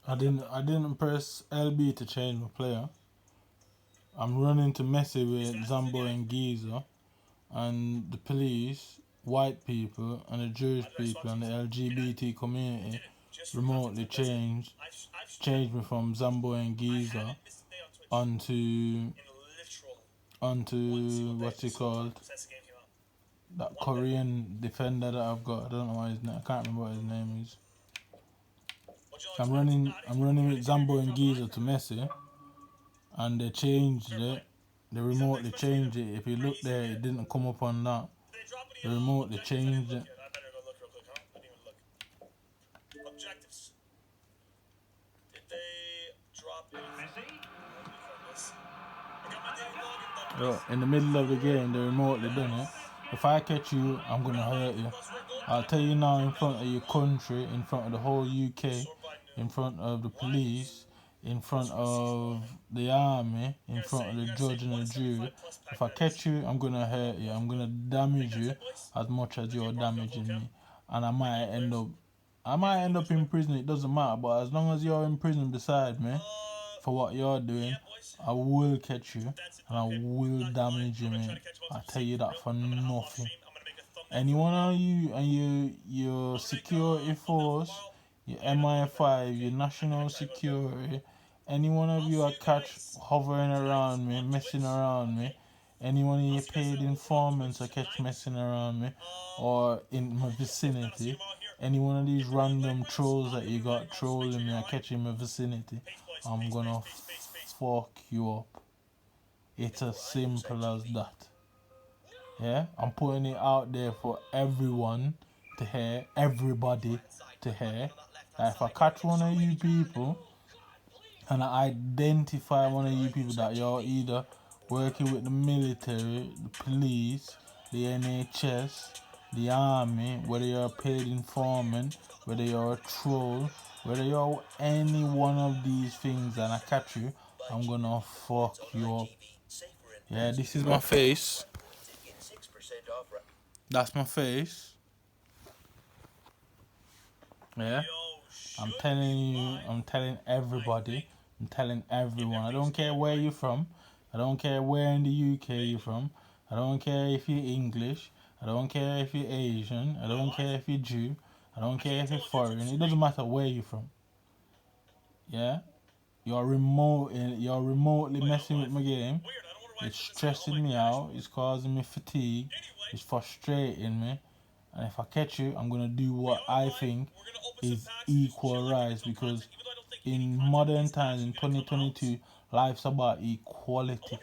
I didn't press LB to change my player. I'm running to Messi with Zambo and Giza, and the police, white people, and the Jewish people, and the LGBT community remotely changed me from Zambo and Giza onto what's it called? That Korean defender that I've got. I don't know what his name. I can't remember what his name is. I'm running with Zambo and Giza to Messi, and they changed it. They remotely changed it. If you look there, it didn't come up on that. They remotely changed it. Yo, in the middle of the game, they remotely done it. If I catch you, I'm gonna hurt you. I'll tell you now, in front of your country, in front of the whole UK, in front of the police, in front of the army, in front of the judge and the jury. If I catch you, I'm gonna hurt you. I'm gonna damage you as much as you're damaging me, and I might end up in prison. It doesn't matter, but as long as you're in prison beside me for what you're doing, I will catch you and I will damage you, mate. I tell you that for nothing. Any one of you and your security force, your MI5, your national security, any one of you I catch hovering around me, messing around me, any one of your paid informants I catch messing around me or in my vicinity, any one of these random trolls that you got trolling me I catch in my vicinity, I'm gonna fuck you up. It's as simple as that. Yeah, I'm putting it out there for everyone to hear, everybody to hear. That if I catch one of you people and I identify one of you people that you're either working with the military, the police, the NHS, the army, whether you're a paid informant, whether you're a troll, whether you're any one of these things and I catch you, I'm gonna fuck you up. Yeah, this is my face. That's my face. Yeah. I'm telling everybody, I'm telling everyone. I don't care where you're from. I don't care where in the UK you're from. I don't care if you're English. I don't care if you're Asian. I don't care if you're Jew. I don't care if you're foreign. It doesn't matter where you're from. Yeah? You're remotely messing with my game. It's stressing me out. It's causing me fatigue. It's frustrating me. And if I catch you, I'm gonna do what I think is equal rights because in modern times, in 2022, life's about equality.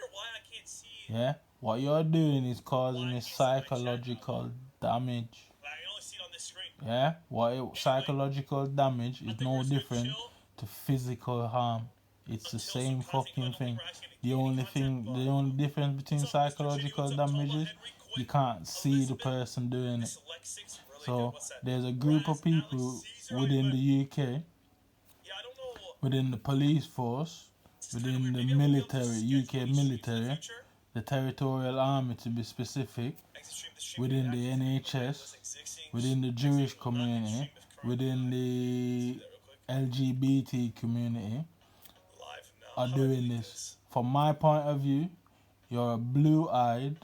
Yeah? What you're doing is causing me psychological damage. Yeah? Psychological damage is no different to physical harm. It's the same fucking thing. The only difference between psychological damage is you can't see the person doing it. So there's a group of people within the UK, within the police force, within the military, UK military, the territorial army to be specific, within the NHS, within the Jewish community, within the LGBT community, are doing this. From my point of view, you're a blue-eyed,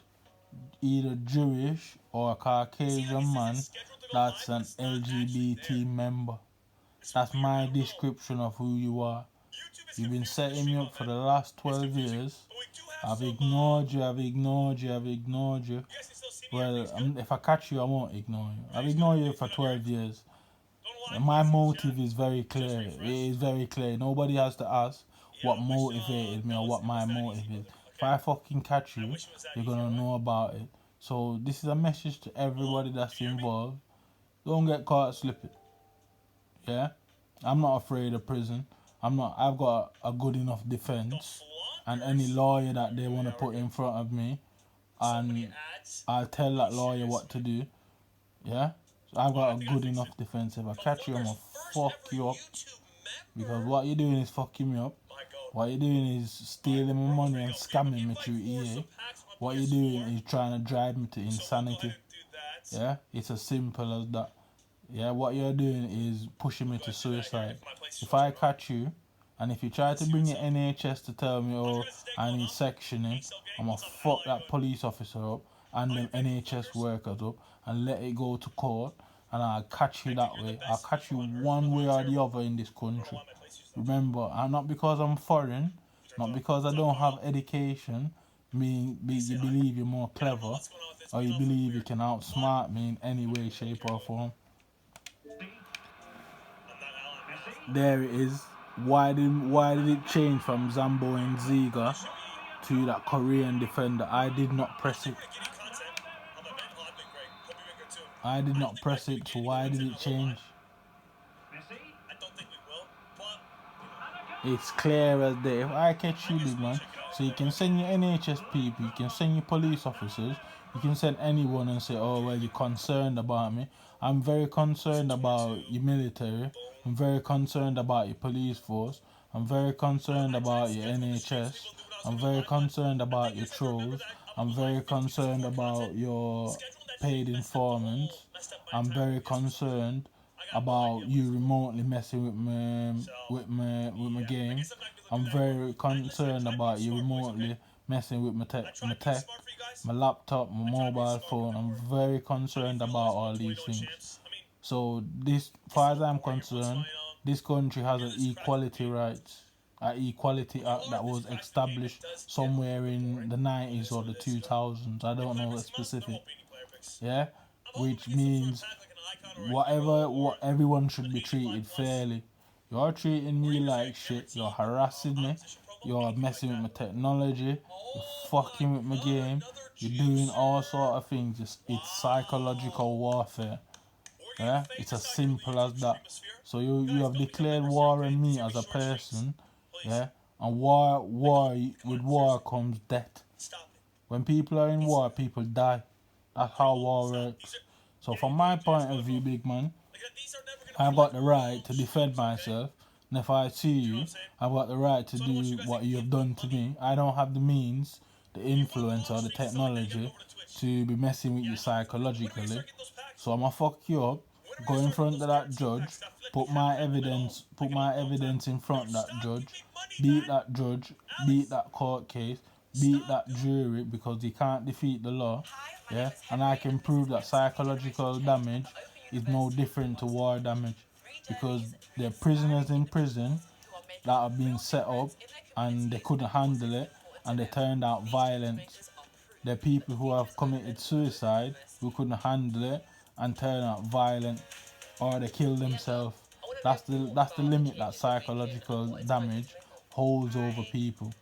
either Jewish or a Caucasian man that's an LGBT member. That's my description of who you are. You've been setting me up for the last 12 years. I've ignored you. Well, if I catch you, I won't ignore you. I've ignored you for 12 years. My motive is very clear. It is very clear. Nobody has to ask what motivated me or what my motive is. If I fucking catch you, you're gonna know about it. So this is a message to everybody that's involved. Don't get caught slipping. Yeah? I'm not afraid of prison. I've got a good enough defense. And any lawyer that they want to put in front of me, and I'll tell that lawyer what to do. Yeah? So I've got a good enough defense. If I catch you, I'm gonna fuck you up. Because what you're doing is fucking me up. What you're doing is stealing my money and scamming me through EA. What you're doing is trying to drive me to insanity. Yeah? It's as simple as that. Yeah, what you're doing is pushing me to suicide. If I catch you, and if you try to bring your NHS to tell me, oh, I need sectioning, I'm gonna fuck that police officer up and them NHS workers up and let it go to court, and I'll catch you that way. I'll catch you one way or the other in this country. Remember, and not because I'm foreign, not because I don't have education, you believe you're more clever, or you believe you can outsmart me in any way, shape, or form. There it is. Why did it change from Zambo and Ziga to that Korean defender? I did not press it. I did not press it, so why did it change? It's clear as day. If I catch you, big man, so you can send your NHS people, you can send your police officers, you can send anyone and say, oh, well, you're concerned about me. I'm very concerned about your military. I'm very concerned about your police force. I'm very concerned about your NHS. I'm very concerned about your trolls. I'm very concerned about your paid informants. I'm very concerned about you remotely messing with my game. I'm very concerned about you remotely messing with my tech, my laptop, my mobile phone. I'm very concerned about all these things. So this, far as I'm concerned, this country has an equality rights, an equality act that was established somewhere in the 90s or the 2000s. I don't know the specific. Yeah, which means what everyone should be treated fairly. You're treating me like shit. You're harassing me. You're messing with my technology. You're fucking with my game. You're doing all sort of things. It's psychological warfare. Yeah, it's as simple as that. So you have declared war on me as a person. Yeah, and war comes death. When people are in war, people die. That's how war works. So from my point of view, big man, I've got the right to defend myself. And if I see you, I've got the right to do what you have done to me. I don't have the means, the influence, or the technology to be messing with you psychologically. So I'ma fuck you up, go in front of that judge, put my evidence in front of that judge, beat that judge, beat that court case, beat that jury because they can't defeat the law. Yeah, and I can prove that psychological damage is no different to war damage because they're prisoners in prison that are being set up and they couldn't handle it and they turned out violent. There are people who have committed suicide who couldn't handle it and turn out violent, or they kill themselves. That's the limit that psychological damage holds over people.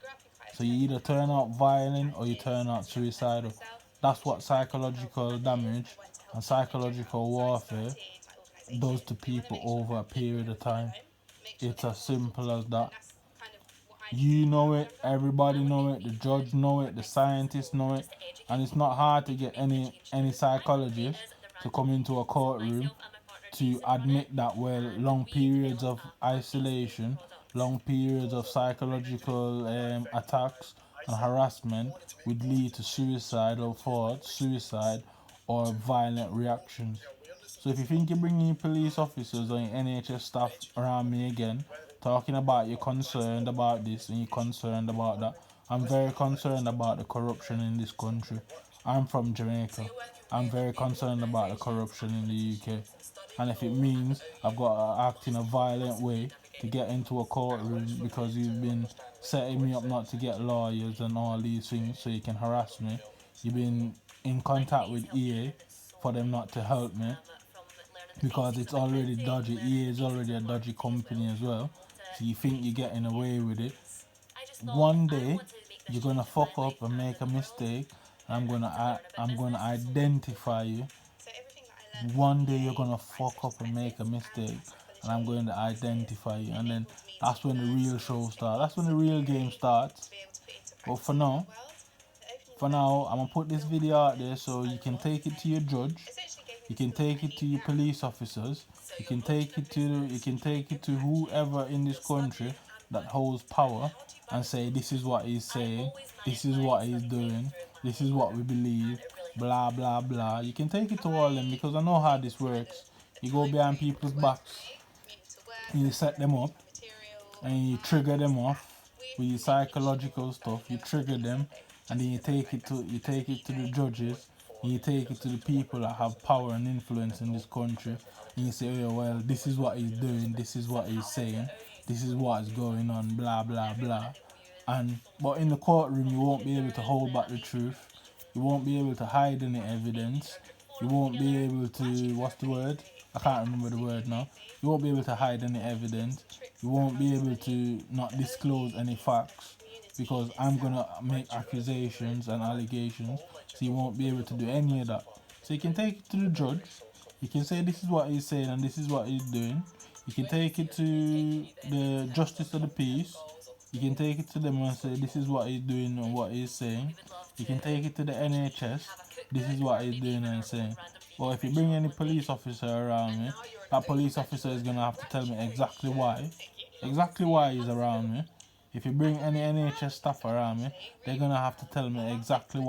So you either turn out violent or you turn out suicidal. That's what psychological damage and psychological warfare does to people over a period of time. It's as simple as that. You know it, everybody know it, the judge know it, the scientists know it, and it's not hard to get any psychologist to come into a courtroom to admit that, well, long periods of isolation, long periods of psychological attacks and harassment would lead to suicidal thoughts, suicide, or violent reactions. So if you think you're bringing police officers or NHS staff around me again, talking about you're concerned about this and you're concerned about that, I'm very concerned about the corruption in this country. I'm from Jamaica. I'm very concerned about the corruption in the UK. And if it means I've got to act in a violent way to get into a courtroom because you've been setting me up not to get lawyers and all these things so you can harass me, you've been in contact with EA for them not to help me because it's already dodgy. EA is already a dodgy company as well. So you think you're getting away with it. One day you're gonna fuck up and make a mistake. I'm gonna identify you. One day you're gonna fuck up and make a mistake, and I'm going to identify you, and then that's when the real show starts. That's when the real game starts. But for now, I'm gonna put this video out there so you can take it to your judge, you can take it to your police officers, you can take it to whoever in this country that holds power and say this is what he's saying, this is what he's doing, this is what we believe, blah blah blah. You can take it to all of them because I know how this works. You go behind people's backs, you set them up, and you trigger them off with your psychological stuff. You trigger them, and then you take it to the judges, and you take it to the people that have power and influence in this country, and you say, oh well, this is what he's doing, this is what he's saying, this is what's going on, blah blah blah. And but in the courtroom, you won't be able to hold back the truth. You won't be able to hide any evidence. You won't be able to, what's the word? I can't remember the word now. You won't be able to hide any evidence. You won't be able to not disclose any facts, because I'm gonna make accusations and allegations. So you won't be able to do any of that. So you can take it to the judge. You can say this is what he's saying and this is what he's doing. You can take it to the justice of the peace. You can take it to them and say this is what he's doing and what he's saying. You can take it to the NHS. This is what he's doing and saying. But if you bring any police officer around me, that police officer is gonna have to tell me exactly why he's around me. If you bring any NHS staff around me, they're gonna have to tell me exactly why.